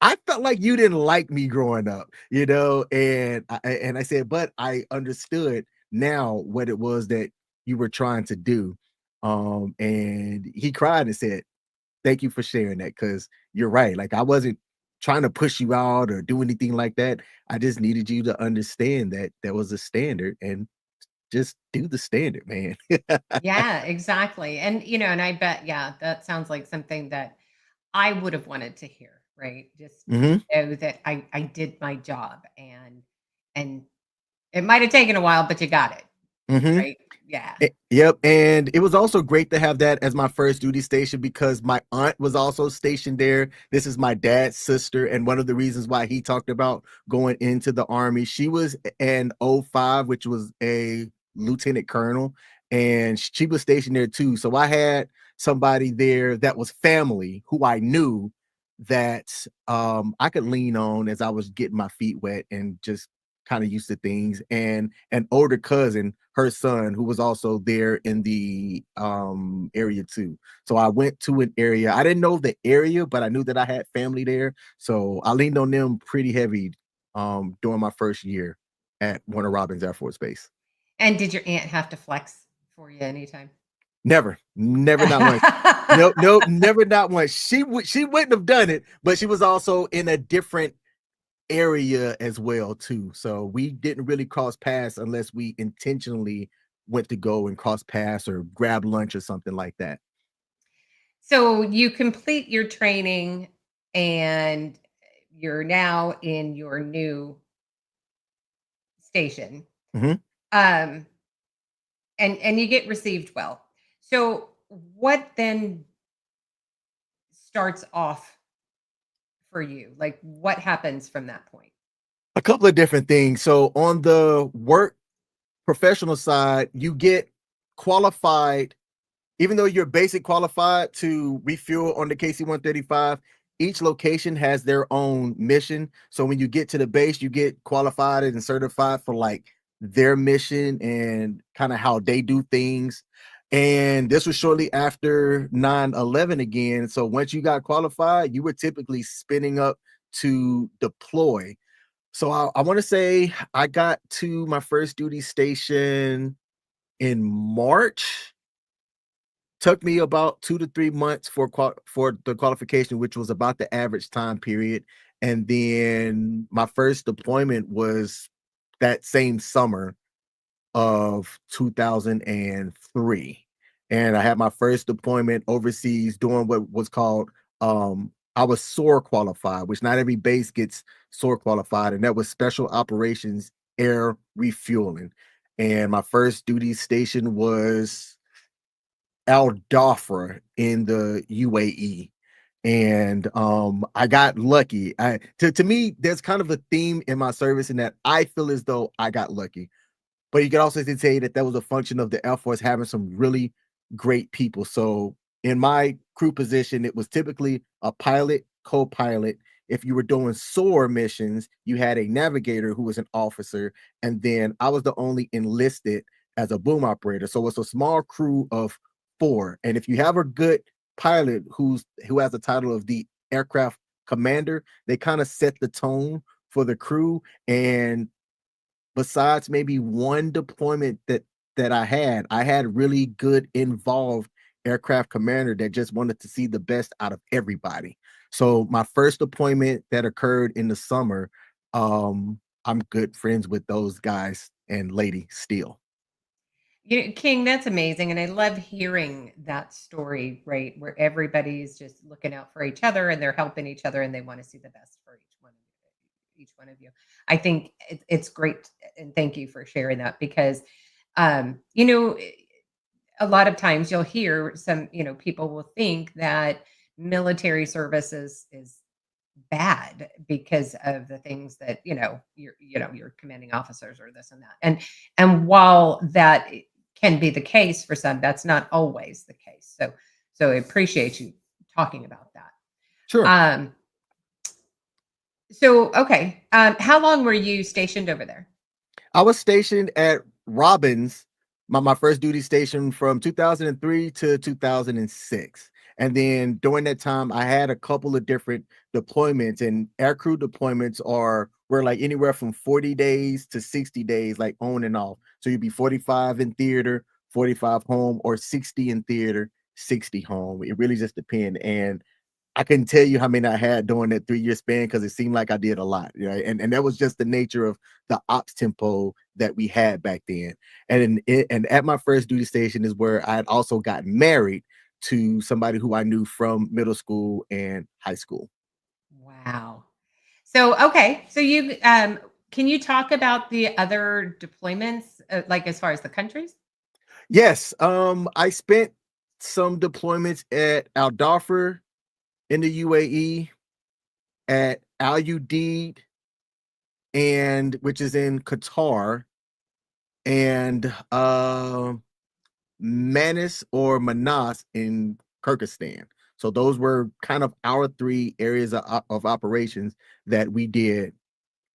I felt like you didn't like me growing up, and I said, but I understood now what it was that you were trying to do. And he cried and said, "Thank you for sharing that, because you're right. Like I wasn't trying to push you out or do anything like that. I just needed you to understand that there was a standard and just do the standard, man." Yeah, exactly. And I bet, yeah, that sounds like something that I would have wanted to hear, right? Just Hmm. know that I did my job and it might have taken a while, but you got it, Hmm. right? Yeah. Yep, and it was also great to have that as my first duty station because my aunt was also stationed there. This is my dad's sister, and one of the reasons why he talked about going into the Army, she was an '05, which was a lieutenant colonel, and she was stationed there too. So I had somebody there that was family who I knew that I could lean on as I was getting my feet wet and just kind of used to things, and an older cousin, her son, who was also there in the area too. So I went to an area. I didn't know the area, but I knew that I had family there. So I leaned on them pretty heavy during my first year at Warner Robins Air Force Base. And did your aunt have to flex for you anytime? Never, never, not once. Nope, nope, never, not once. She wouldn't have done it, but she was also in a different area as well too. So we didn't really cross paths unless we intentionally went to go and cross paths or grab lunch or something like that. So you complete your training and you're now in your new station. Mhm. Um, and you get received well. So what then starts off for you? Like what happens from that point? A couple of different things. So on the work professional side, you get qualified, even though you're basic qualified to refuel on the KC-135. Each location has their own mission. So when you get to the base, you get qualified and certified for like their mission and kind of how they do things. And this was shortly after 9/11 again. So once you got qualified, you were typically spinning up to deploy. So I want to say I got to my first duty station in March. Took me about 2 to 3 months for the qualification, which was about the average time period. And then my first deployment was that same summer of 2003. And I had my first deployment overseas doing what was called I was SOAR qualified, which not every base gets SOAR qualified, and that was Special Operations Air Refueling. And my first duty station was Al Dhafra in the UAE. And I got lucky. To me, there's kind of a theme in my service in that I feel as though I got lucky. But you could also say that that was a function of the Air Force having some really great people. So in my crew position, it was typically a pilot, co-pilot. If you were doing SOAR missions, you had a navigator who was an officer, and then I was the only enlisted as a boom operator. So it's a small crew of 4. And if you have a good pilot who has the title of the aircraft commander, they kind of set the tone for the crew. And besides maybe one deployment that I had really good involved aircraft commander that just wanted to see the best out of everybody. So my first deployment that occurred in the summer, I'm good friends with those guys and lady still. King, that's amazing. And I love hearing that story, right? Where everybody's just looking out for each other and they're helping each other and they want to see the best for each one of you. I think it's great. And thank you for sharing that because, you know, a lot of times you'll hear some, people will think that military service is bad because of the things that, your commanding officers or this and that. And while that can be the case for some, that's not always the case. So I appreciate you talking about that. Sure. Okay. How long were you stationed over there? I was stationed at Robbins, my first duty station from 2003 to 2006. And then during that time, I had a couple of different deployments, and aircrew deployments were like anywhere from 40 days to 60 days, like on and off. So you'd be 45 in theater, 45 home, or 60 in theater, 60 home. It really just depends. And I couldn't tell you how many I had during that 3-year span because it seemed like I did a lot. Right? And that was just the nature of the ops tempo that we had back then. And at my first duty station is where I had also got married to somebody who I knew from middle school and high school. Wow. So, okay. So can you talk about the other deployments, like as far as the countries? Yes. I spent some deployments at Al Dhafra in the UAE, at Al Udeid, and which is in Qatar, and Manas or Manas in Kyrgyzstan. So those were kind of our 3 areas of operations that we did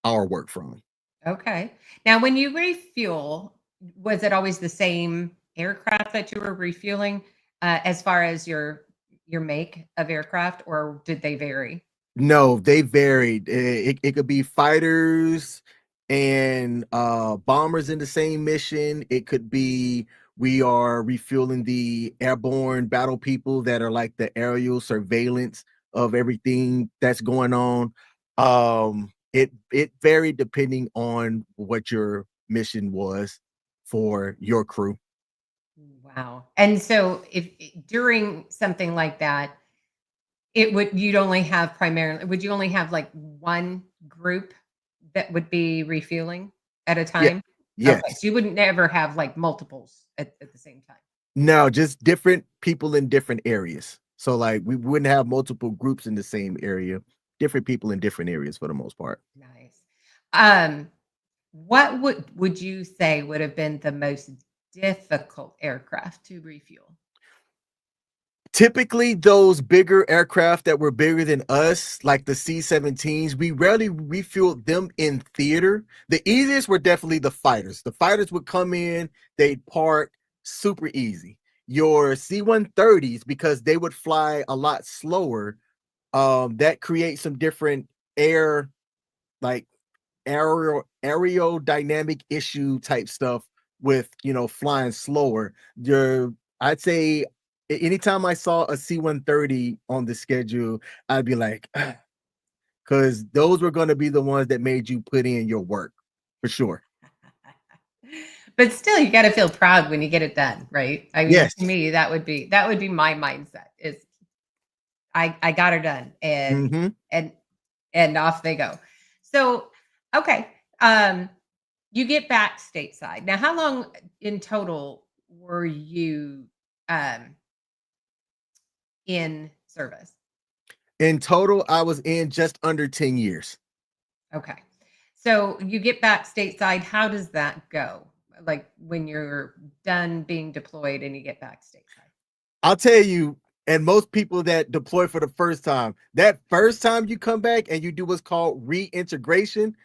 our work from. Okay. Now, when you refuel, was it always the same aircraft that you were refueling, as far as your make of aircraft, or did they vary? No, they varied. It could be fighters and bombers in the same mission. It could be we are refueling the airborne battle people that are like the aerial surveillance of everything that's going on. It varied depending on what your mission was for your crew. Wow. And so if during something like that, would you only have like one group that would be refueling at a Yeah. time? Okay, Yes. so you wouldn't never have like multiples at the same time. No, just different people in different areas. So like we wouldn't have multiple groups in the same area, different people in different areas for the most part. Nice. Um, what would you say would have been the most difficult aircraft to refuel? Typically, those bigger aircraft that were bigger than us, like the C-17s, we rarely refueled them in theater. The easiest were definitely the fighters. The fighters would come in, they'd park super easy. Your C-130s, because they would fly a lot slower, that creates some different air, like aerodynamic issue type stuff with flying slower. I'd say anytime I saw a C-130 on the schedule, I'd be like, because those were going to be the ones that made you put in your work for sure. But still, you got to feel proud when you get it done, right? I mean, Yes. to me, that would be my mindset. Is I got her done, and Hmm. and and off they go. So, okay, you get back stateside. Now, how long in total were you um in service? In total, I was in just under 10 years. Okay. So you get back stateside. How does that go? Like when you're done being deployed and you get back stateside? I'll tell you, and most people that deploy for the first time, that first time you come back and you do what's called reintegration,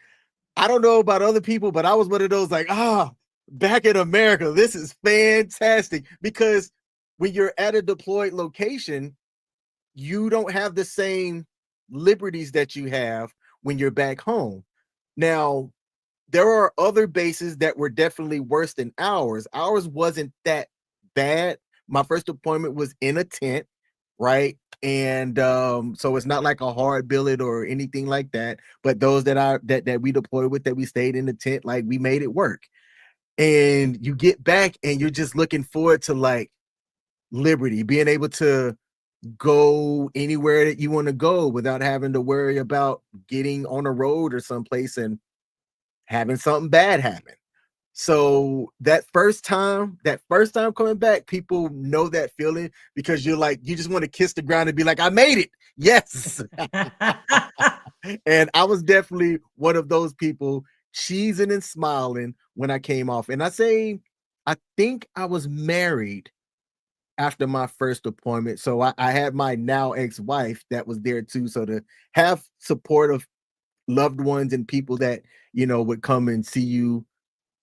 I don't know about other people, but I was one of those like, back in America, this is fantastic. Because when you're at a deployed location, you don't have the same liberties that you have when you're back home. Now, there are other bases that were definitely worse than ours. Ours wasn't that bad. My first deployment was in a tent, right? And so it's not like a hard billet or anything like that. But those that we deployed with, that we stayed in the tent, like we made it work. And you get back and you're just looking forward to like liberty, being able to go anywhere that you want to go without having to worry about getting on a road or someplace and having something bad happen. So that first time coming back, people know that feeling because you're like, you just want to kiss the ground and be like, I made it. Yes. And I was definitely one of those people cheesing and smiling when I came off. And I think I was married after my first deployment. So I had my now ex-wife that was there too. So to have support of loved ones and people that, would come and see you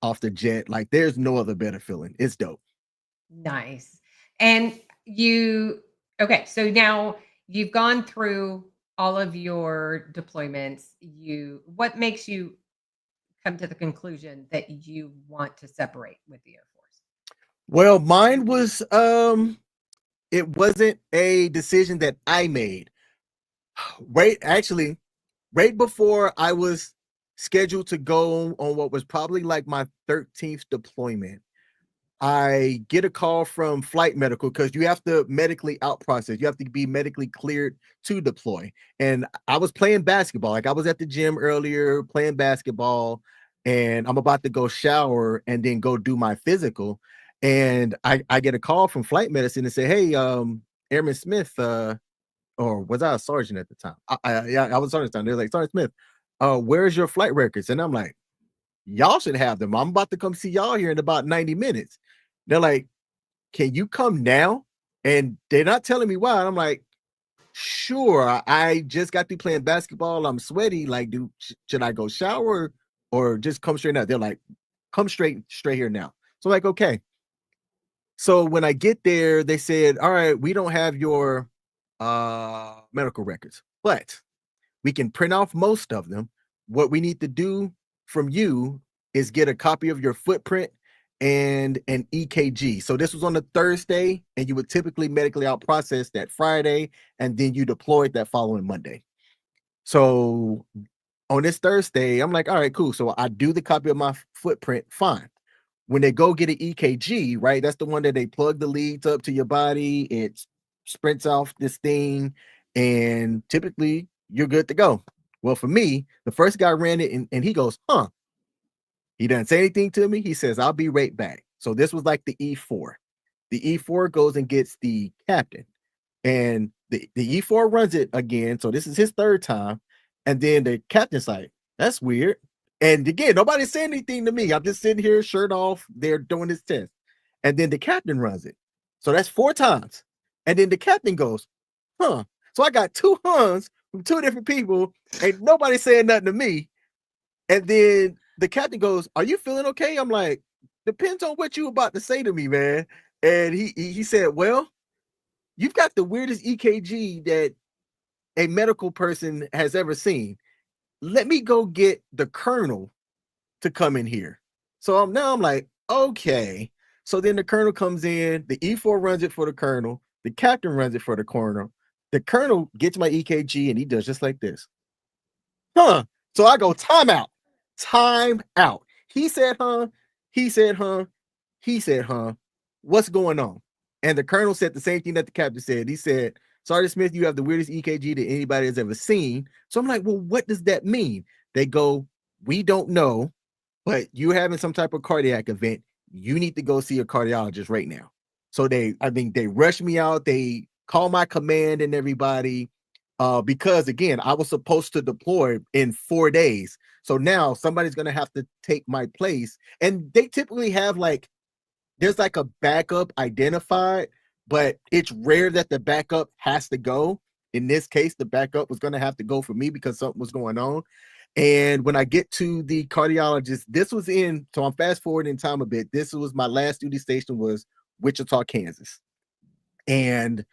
off the jet, like there's no other better feeling. It's dope. Nice. And okay, so now you've gone through all of your deployments. What makes you come to the conclusion that you want to separate with the Air Force? Well, mine was it wasn't a decision that I made. Right before I was scheduled to go on what was probably like my 13th deployment, I get a call from flight medical because you have to medically out process. You have to be medically cleared to deploy. And I was playing basketball. Like I was at the gym earlier playing basketball, and I'm about to go shower and then go do my physical. And I get a call from flight medicine and say, hey, Airman Smith, or was I a sergeant at the time? Yeah, I was sergeant at the time. They're like, Sergeant Smith, where's your flight records? And I'm like, y'all should have them. I'm about to come see y'all here in about 90 minutes. They're like, can you come now? And they're not telling me why. I'm like, sure. I just got through playing basketball. I'm sweaty. Like, should I go shower or just come straight now? They're like, come straight here now. So like, okay. So when I get there, they said, all right, we don't have your medical records, but we can print off most of them. What we need to do from you is get a copy of your footprint and an EKG. So this was on a Thursday, and you would typically medically out process that Friday, and then you deployed that following Monday. So on this Thursday, I'm like, all right, cool. So I do the copy of my footprint, fine. When they go get an EKG, right? That's the one that they plug the leads up to your body. It sprints off this thing, and typically you're good to go. Well, for me, the first guy ran it and he goes, He doesn't say anything to me. He says, I'll be right back. So this was like the E4. The E4 goes and gets the captain. And the E4 runs it again. So this is his third time. And then the captain's like, that's weird. And again, nobody said anything to me. I'm just sitting here, shirt off. They're doing this test. And then the captain runs it. So that's 4 times. And then the captain goes, huh. So I got 2 huns from 2 different people. And nobody said nothing to me. And then the captain goes, are you feeling okay? I'm like, depends on what you about to say to me, man. And he said, well, you've got the weirdest EKG that a medical person has ever seen. Let me go get the colonel to come in here. So I'm like, okay. So then the colonel comes in, the E4 runs it for the colonel, the captain runs it for the colonel. The colonel gets my EKG and he does just like this. Huh. So I go, time out. Time out. He said, huh? He said, huh? He said, huh? What's going on? And the colonel said the same thing that the captain said. He said, Sergeant Smith, you have the weirdest EKG that anybody has ever seen. So I'm like, well, what does that mean? They go, we don't know, but you're having some type of cardiac event. You need to go see a cardiologist right now. So I think they rushed me out. They called my command and everybody because, again, I was supposed to deploy in 4 days. So now somebody's going to have to take my place. And they typically have there's like a backup identified, but it's rare that the backup has to go. In this case, the backup was going to have to go for me because something was going on. And when I get to the cardiologist, so I'm fast forwarding in time a bit. This was my last duty station was Wichita, Kansas. And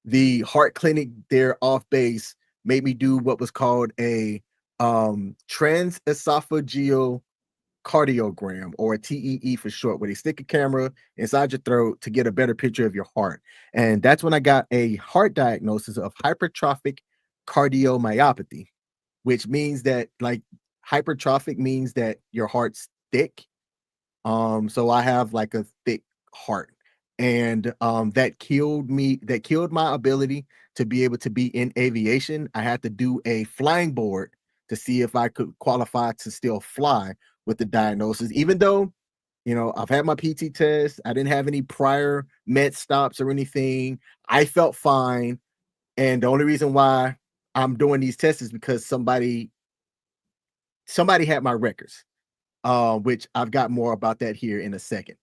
the heart clinic there off base made me do what was called a transesophageal cardiogram, or a TEE for short, where they stick a camera inside your throat to get a better picture of your heart. And that's when I got a heart diagnosis of hypertrophic cardiomyopathy, which means that hypertrophic means that your heart's thick. So I have like a thick heart, and that killed my ability to be able to be in aviation. I had to do a flying board to see if I could qualify to still fly with the diagnosis, even though, I've had my PT test. I didn't have any prior med stops or anything. I felt fine. And the only reason why I'm doing these tests is because somebody had my records, which I've got more about that here in a second.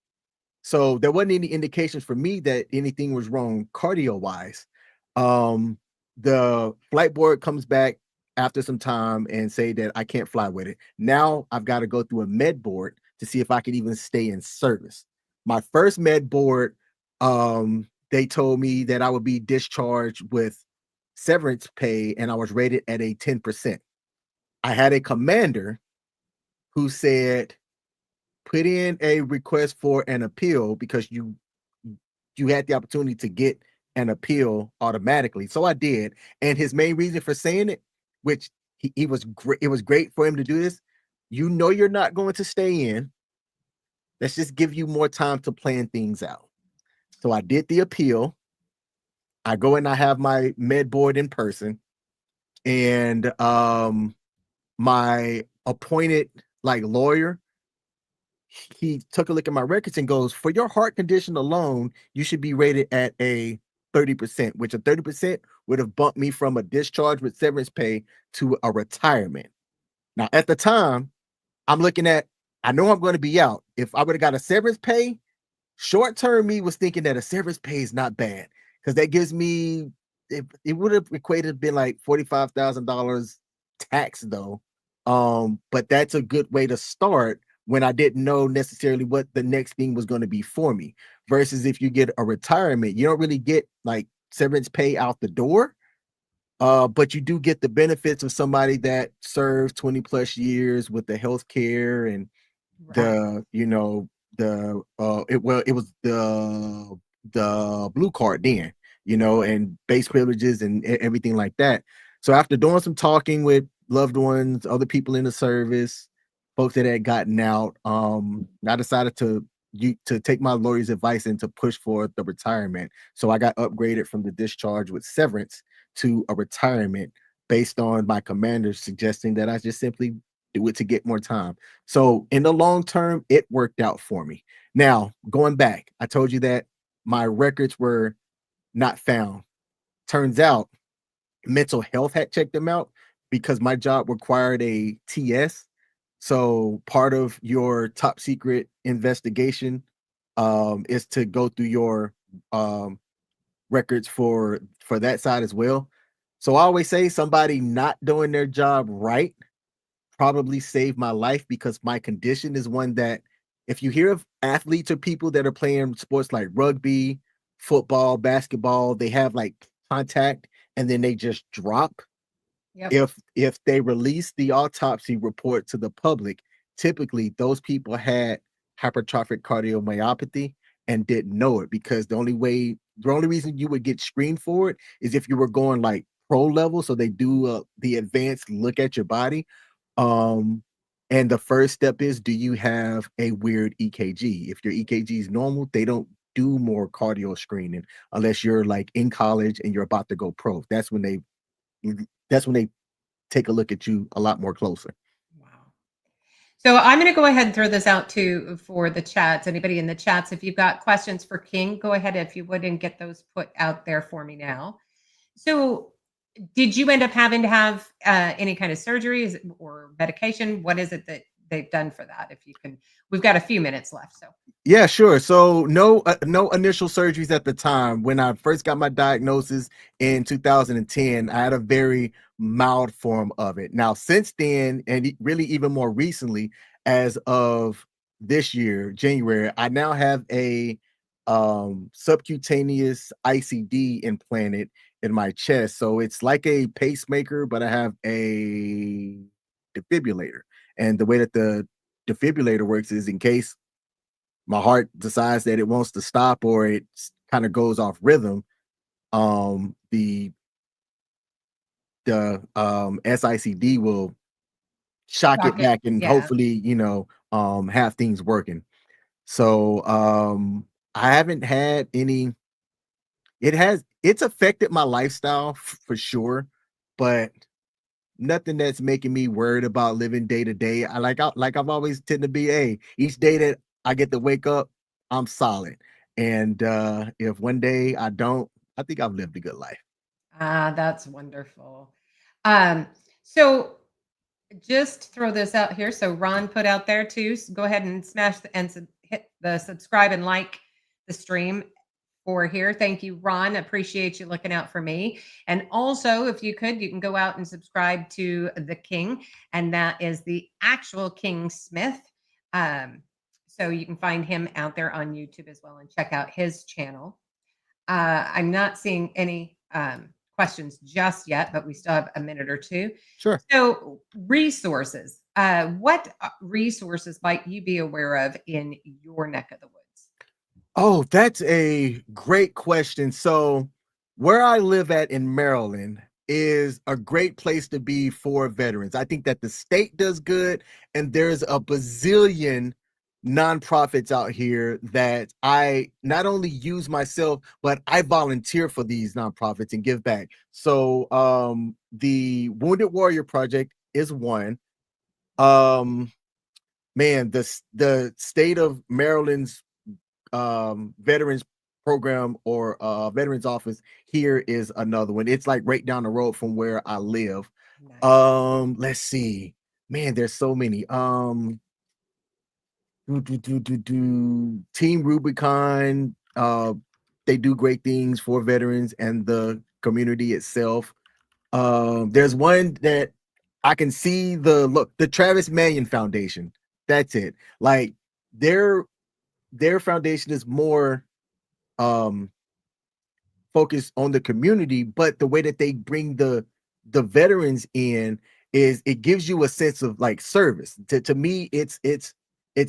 So there wasn't any indications for me that anything was wrong cardio wise. The flight board comes back after some time and say that I can't fly with it. Now I've got to go through a med board to see if I can even stay in service. My first med board, they told me that I would be discharged with severance pay, and I was rated at a 10%. I had a commander who said, put in a request for an appeal because you had the opportunity to get an appeal automatically. So I did. And his main reason for saying it, which he was great, it was great for him to do this. You're not going to stay in. Let's just give you more time to plan things out. So I did the appeal. I go and I have my med board in person, and my appointed lawyer, he took a look at my records and goes, for your heart condition alone, you should be rated at a 30%, which a 30% would have bumped me from a discharge with severance pay to a retirement. Now, at the time, I'm looking at, I know I'm going to be out. If I would have got a severance pay, short term, me was thinking that a severance pay is not bad because that gives me, it would have equated been like $45,000 tax though. But that's a good way to start when I didn't know necessarily what the next thing was going to be for me, versus if you get a retirement, you don't really get severance pay out the door. But you do get the benefits of somebody that serves 20 plus years with the health care and right. It was the blue card then, and base privileges and everything like that. So after doing some talking with loved ones, other people in the service, folks that had gotten out, I decided to take my lawyer's advice and to push for the retirement. So I got upgraded from the discharge with severance to a retirement based on my commander suggesting that I just simply do it to get more time. So in the long term, it worked out for me. Now, going back, I told you that my records were not found. Turns out mental health had checked them out because my job required a TS. So part of your top secret investigation is to go through your records for that side as well. So I always say somebody not doing their job right probably saved my life because my condition is one that if you hear of athletes or people that are playing sports like rugby, football, basketball, they have like contact and then they just drop. Yep. If they release the autopsy report to the public, typically those people had hypertrophic cardiomyopathy and didn't know it because the only reason you would get screened for it is if you were going like pro level. So they do the advanced look at your body. And the first step is, do you have a weird EKG? If your EKG is normal, they don't do more cardio screening unless you're like in college and you're about to go pro. That's when they take a look at you a lot more closer. Wow. So I'm going to go ahead and throw this out too for the chats. Anybody in the chats, if you've got questions for King, go ahead if you would and get those put out there for me now. So did you end up having to have any kind of surgeries or medication? What is it that they've done for that? If you can, we've got a few minutes left. So yeah, sure. So no initial surgeries at the time. When I first got my diagnosis in 2010, I had a very mild form of it. Now, since then, and really even more recently, as of this year, January, I now have a subcutaneous ICD implanted in my chest. So it's like a pacemaker, but I have a defibrillator. And the way that the defibrillator works is in case my heart decides that it wants to stop or it kind of goes off rhythm, the SICD will shock it back and hopefully, have things working. So I haven't had any. It's affected my lifestyle for sure, but nothing that's making me worried about living day to day. I've always tend to be each day that I get to wake up, I'm solid. And if one day I don't, I think I've lived a good life. That's wonderful. So just throw this out here. So Ron put out there too. So go ahead and hit the subscribe and like the stream for here. Thank you, Ron. Appreciate you looking out for me. And also, if you could, you can go out and subscribe to the King, and that is the actual King Smith. So you can find him out there on YouTube as well and check out his channel. I'm not seeing any questions just yet, but we still have a minute or two. Sure. So resources. What resources might you be aware of in your neck of the woods? Oh, that's a great question. So where I live at in Maryland is a great place to be for veterans. I think that the state does good, and there's a bazillion nonprofits out here that I not only use myself, but I volunteer for these nonprofits and give back. So the Wounded Warrior Project is one. Man, the state of Maryland's veterans program or veterans office here is another one. It's like right down the road from where I live. Nice. Let's see, man, there's so many. Team Rubicon, they do great things for veterans and the community itself. There's one that I can see the Travis Manion Foundation. That's it. Like their foundation is more focused on the community, but the way that they bring the veterans in is it gives you a sense of like service. To me, it's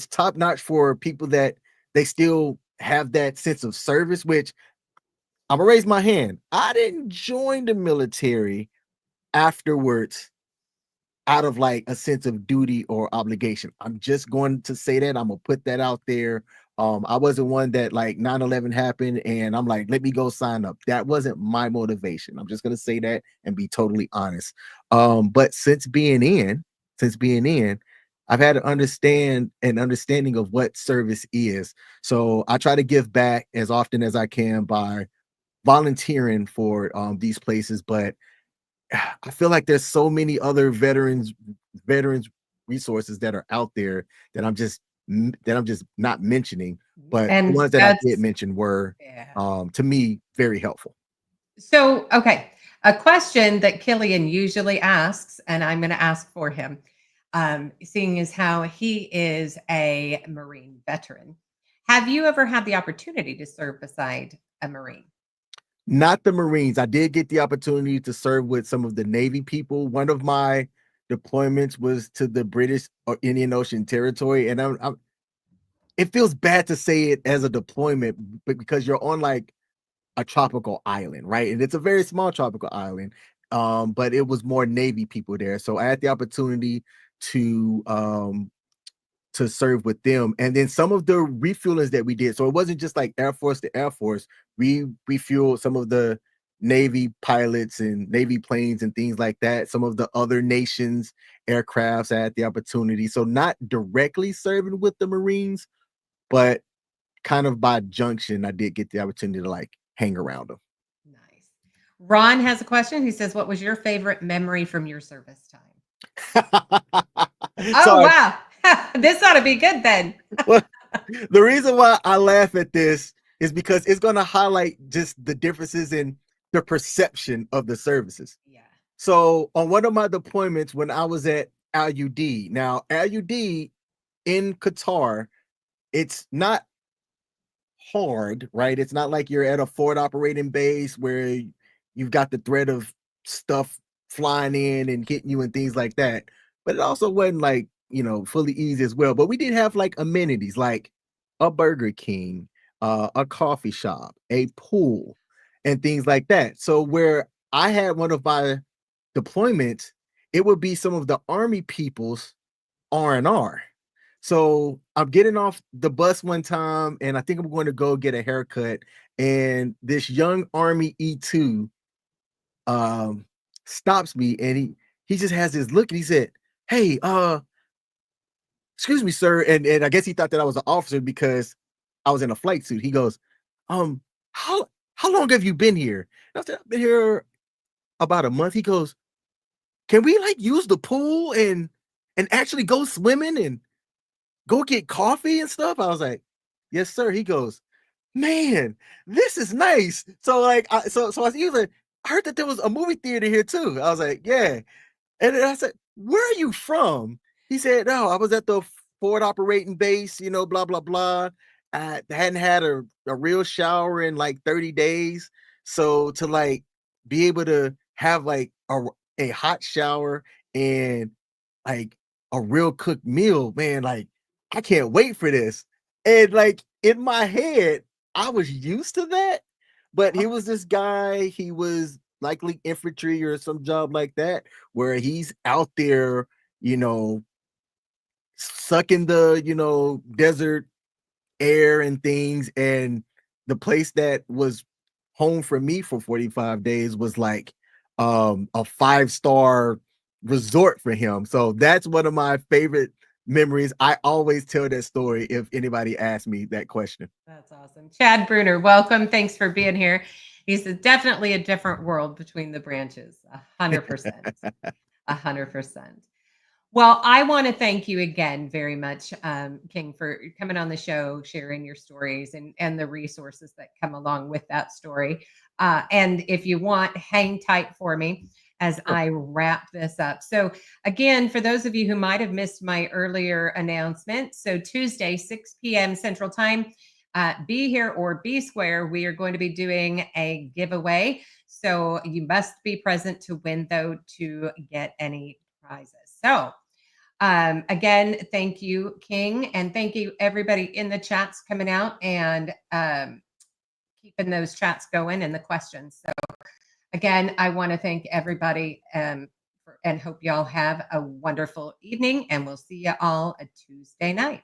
top notch for people that they still have that sense of service, which I'm gonna raise my hand. I didn't join the military afterwards out of like a sense of duty or obligation. I'm just going to say that. I'm gonna put that out there. I wasn't one that like 9/11 happened and I'm like, let me go sign up. That wasn't my motivation. I'm just gonna say that and be totally honest. But since being since being in, I've had to understand an understanding of what service is. So I try to give back as often as I can by volunteering for these places, but I feel like there's so many other veterans resources that are out there that I'm just not mentioning. But the And ones that I did that's mention were yeah. to me very helpful. So, okay, a question that Killian usually asks, and I'm going to ask for him, seeing as how he is a Marine veteran. Have you ever had the opportunity to serve beside a Marine? Not the Marines. I did get the opportunity to serve with some of the Navy people. One of my deployments was to the British or Indian Ocean Territory, and it feels bad to say it as a deployment, but because you're on like a tropical island, right? And it's a very small tropical island. But it was more Navy people there. So I had the opportunity to serve with them. And then some of the refuelings that we did. So it wasn't just like Air Force to Air Force. We refueled some of the Navy pilots and Navy planes and things like that. Some of the other nations' aircrafts I had the opportunity. So not directly serving with the Marines, but kind of by junction, I did get the opportunity to like hang around them. Nice. Ron has a question. He says, "What was your favorite memory from your service time?" Oh, So wow. This ought to be good then. well, the reason why I laugh at this is because it's going to highlight just the differences in the perception of the services. Yeah. So on one of my deployments when I was at LUD, now LUD in Qatar, it's not hard, right? It's not like you're at a forward operating base where you've got the threat of stuff flying in and hitting you and things like that. But it also wasn't like, fully easy as well. But we did have like amenities like a Burger King, a coffee shop, a pool, and things like that. So where I had one of my deployments, it would be some of the Army people's R&R. So I'm getting off the bus one time, and I think I'm going to go get a haircut. And this young Army E2 stops me, and he just has this look, and he said, "Hey, excuse me, sir." And I guess he thought that I was an officer because I was in a flight suit. He goes, how long have you been here?" And I said, "I've been here about a month." He goes, "Can we like use the pool and actually go swimming and go get coffee and stuff?" I was like, "Yes, sir." He goes, "Man, this is nice." So like, he was like, "I heard that there was a movie theater here too." I was like, "Yeah." And then I said, "Where are you from?" He said, "No, I was at the forward operating base, blah, blah, blah. I hadn't had a real shower in like 30 days. So to like be able to have like a hot shower and like a real cooked meal, man, like I can't wait for this." And like in my head, I was used to that, but he was this guy, he was likely infantry or some job like that, where he's out there, sucking the, desert air and things. And the place that was home for me for 45 days was like a 5-star resort for him. So that's one of my favorite memories. I always tell that story if anybody asks me that question. That's awesome. Chad Bruner, welcome. Thanks for being here. He's definitely a different world between the branches. 100%. 100%. Well, I want to thank you again very much, King, for coming on the show, sharing your stories and the resources that come along with that story. And if you want, hang tight for me as I wrap this up. So again, for those of you who might have missed my earlier announcement, so Tuesday, 6 p.m. Central Time, Be Here or Be Square, we are going to be doing a giveaway. So you must be present to win, though, to get any prizes. So again, thank you, King, and thank you everybody in the chats coming out and keeping those chats going and the questions. So again, I want to thank everybody and hope y'all have a wonderful evening, and we'll see you all a Tuesday night.